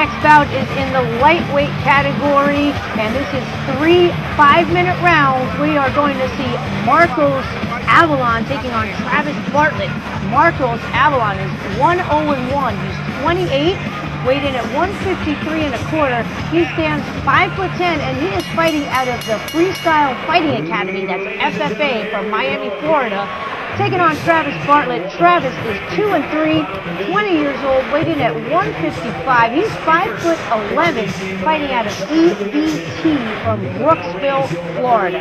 next bout is in the lightweight category, and this is 3 5-minute rounds. We are going to see Marcos Avellan taking on Travis Bartlett. Marcos Avellan is 1-0-1. He's 28, weighed in at 153.25. He stands 5'10", and he is fighting out of the Freestyle Fighting Academy. That's FFA from Miami, Florida. Taking on Travis Bartlett. Travis is 2-3, 20 years old, weighed in at 155. He's 5'11", fighting out of EBT from Brooksville, Florida.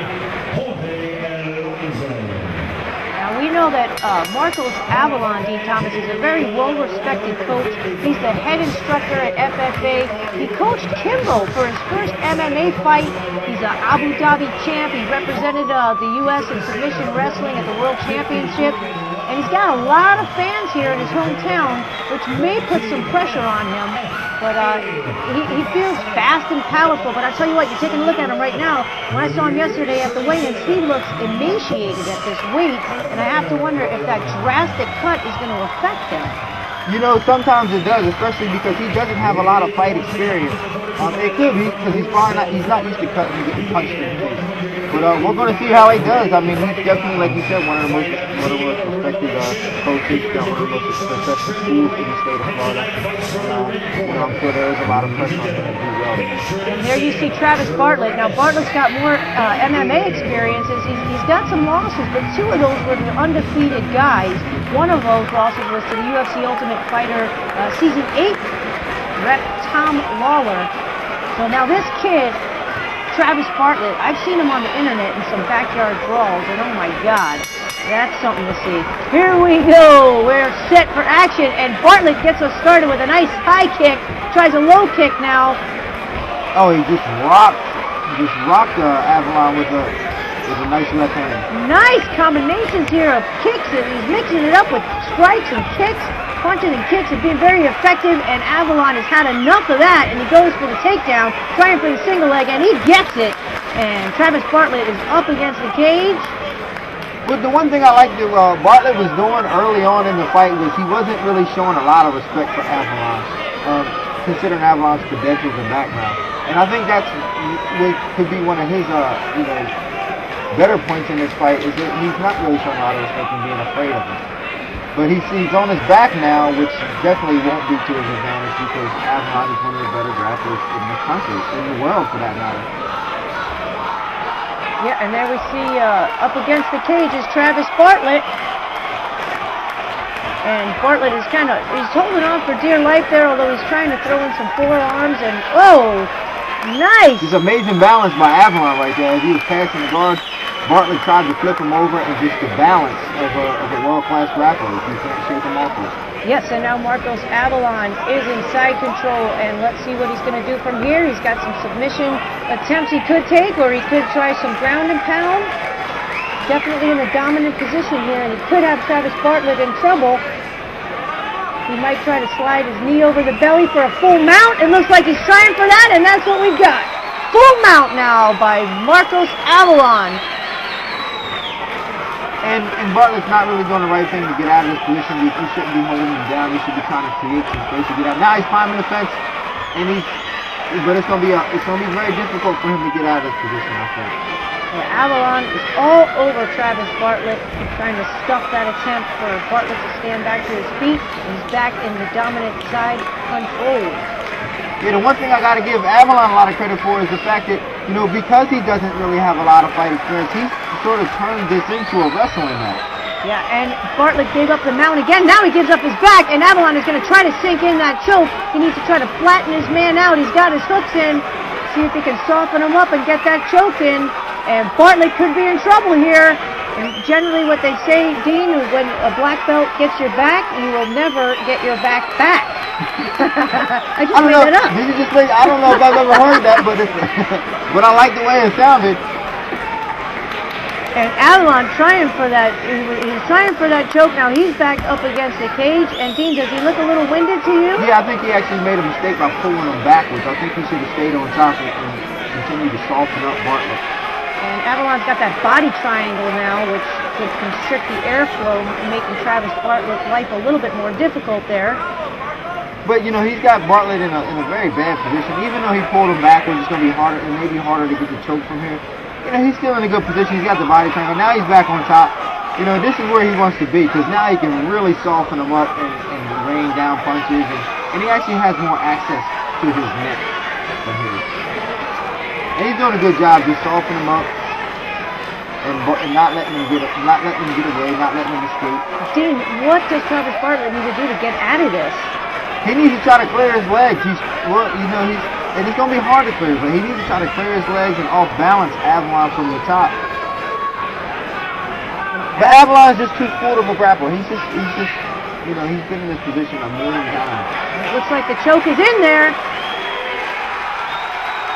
Now we know that Marcos Avellan, Dean Thomas, is a very well-respected coach. He's the head instructor at FFA. He coached Kimbo for his first MMA fight. He's an Abu Dhabi champ. He represented the U.S. in submission wrestling at the World Championship. And he's got a lot of fans here in his hometown, which may put some pressure on him. But he feels fast and powerful. But I'll tell you what, you're taking a look at him right now. When I saw him yesterday at the weigh-ins, he looks emaciated at this weight. And I have to wonder if that drastic cut is going to affect him. You know, sometimes it does, especially because he doesn't have a lot of fight experience. It could be because he's not used to cutting and getting punched in the face. But we're going to see how he does. I mean, he's definitely, like you said, one of the most respected coaches, one of the most successful schools in the state of Florida. I'm sure there is a lot of pressure on him to do well. And there you see Travis Bartlett. Now, Bartlett's got more MMA experiences. He's got some losses, but 2 of those were the undefeated guys. One of those losses was to the UFC Ultimate Fighter Season 8 rep Tom Lawler. So now this kid, Travis Bartlett, I've seen him on the internet in some backyard brawls, and oh my God, that's something to see. Here we go. We're set for action, and Bartlett gets us started with a nice high kick. Tries a low kick now. Oh, he just rocked Avellan with a nice left hand. Nice combinations here of kicks, and he's mixing it up with strikes and kicks. Punches and kicks have been very effective, and Avellan has had enough of that, and he goes for the takedown, trying for the single leg, and he gets it. And Travis Bartlett is up against the cage. But the one thing I like that Bartlett was doing early on in the fight was he wasn't really showing a lot of respect for Avellan, considering Avellan's credentials and background. And I think that's what could be one of his, better points in this fight, is that he's not really showing a lot of respect and being afraid of him. But he's on his back now, which definitely won't be to his advantage because Avellan is one of the better grapplers in the country, in the world for that matter. Yeah, and there we see up against the cage is Travis Bartlett. And Bartlett is he's holding on for dear life there, although he's trying to throw in some forearms, and oh, nice! It's amazing balance by Avellan right there. As he was passing the guard, Bartlett tried to flip him over, and just the balance of a world-class grappler. You can't shake him off with. Yes, and now Marcos Avellan is in side control, and let's see what he's going to do from here. He's got some submission attempts he could take, or he could try some ground and pound. Definitely in a dominant position here, and he could have Travis Bartlett in trouble. He might try to slide his knee over the belly for a full mount. It looks like he's trying for that, and that's what we've got. Full mount now by Marcos Avellan. And Bartlett's not really doing the right thing to get out of this position. He shouldn't be holding him down. He should be trying to create some space to get out. Now he's climbing the fence, and but it's gonna be very difficult for him to get out of this position, I think. Yeah, Avellan is all over Travis Bartlett, trying to stuff that attempt for Bartlett to stand back to his feet. He's back in the dominant side control. Yeah, the one thing I got to give Avellan a lot of credit for is the fact that, because he doesn't really have a lot of fight experience, he's sort of turned this into a wrestling match. Yeah, and Bartlett gave up the mount again. Now he gives up his back, and Avellan is going to try to sink in that choke. He needs to try to flatten his man out. He's got his hooks in. See if he can soften him up and get that choke in. And Bartlett could be in trouble here. And generally what they say, Dean, is when a black belt gets your back, you will never get your back back. I just made that up. Did you just make, I don't know if I've ever heard that, but but I like the way it sounded. And Avellan trying for that, he's trying for that choke. Now he's back up against the cage. And Dean, does he look a little winded to you? Yeah, I think he actually made a mistake by pulling him backwards. I think he should have stayed on top and continued to soften up Bartlett. And Avellan's got that body triangle now, which could constrict the airflow, making Travis Bartlett's life a little bit more difficult there. But you know, he's got Bartlett in a very bad position. Even though he pulled him backwards, it's going to be harder. It may be harder to get the choke from here. You know, he's still in a good position. He's got the body triangle. Now he's back on top. You know, this is where he wants to be, because now he can really soften him up and rain down punches, and he actually has more access to his neck than he is. And he's doing a good job just softening him up and not letting him get away, not letting him escape. Dean, what does Travis Bartlett need to do to get out of this? He needs to try to clear his legs. He's going to be hard to clear, but he needs to try to clear his legs and off balance Avellan from the top. But Avellan is just too full of a grappler. He's just, you know, he's been in this position a million times. It looks like the choke is in there.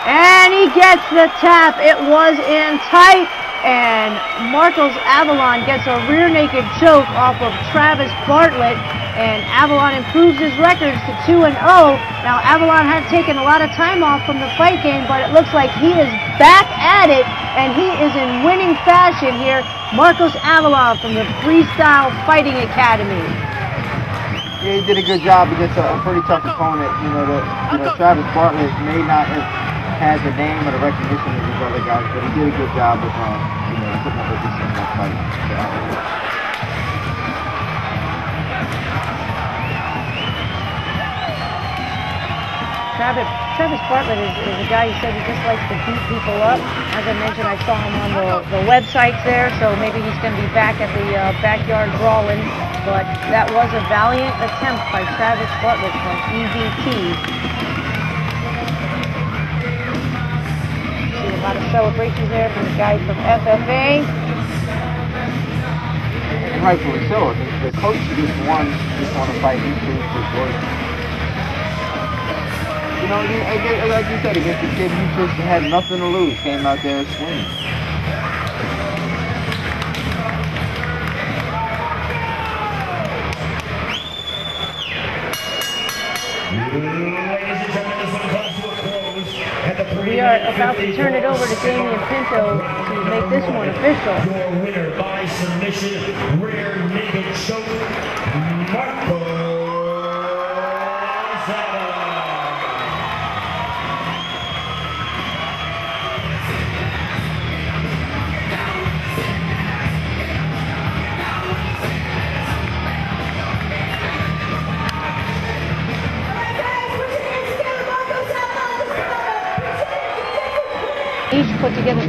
And he gets the tap. It was in tight. And Marcos Avellan gets a rear naked choke off of Travis Bartlett. And Avellan improves his records to 2-0. Now Avellan had taken a lot of time off from the fight game, but it looks like he is back at it, and he is in winning fashion here. Marcos Avellan from the Freestyle Fighting Academy. Yeah, he did a good job against a pretty tough opponent. You know, Travis Bartlett may not have had the name or the recognition of these other guys, but he did a good job of you know, putting up a decent enough fight. Travis Bartlett is a guy who said he just likes to beat people up. As I mentioned, I saw him on the websites there, so maybe he's going to be back at the backyard brawling. But that was a valiant attempt by Travis Bartlett from EVT. See a lot of celebrations there from the guys from FFA. And rightfully so. The coach just won a fight. He proved his worth. You know, like you said, against the kid who just had nothing to lose, came out there swinging. We are about to turn it over to Damian Pinto to make this one official. Your winner by submission, rear naked choke, Marcos Avellan. Each put together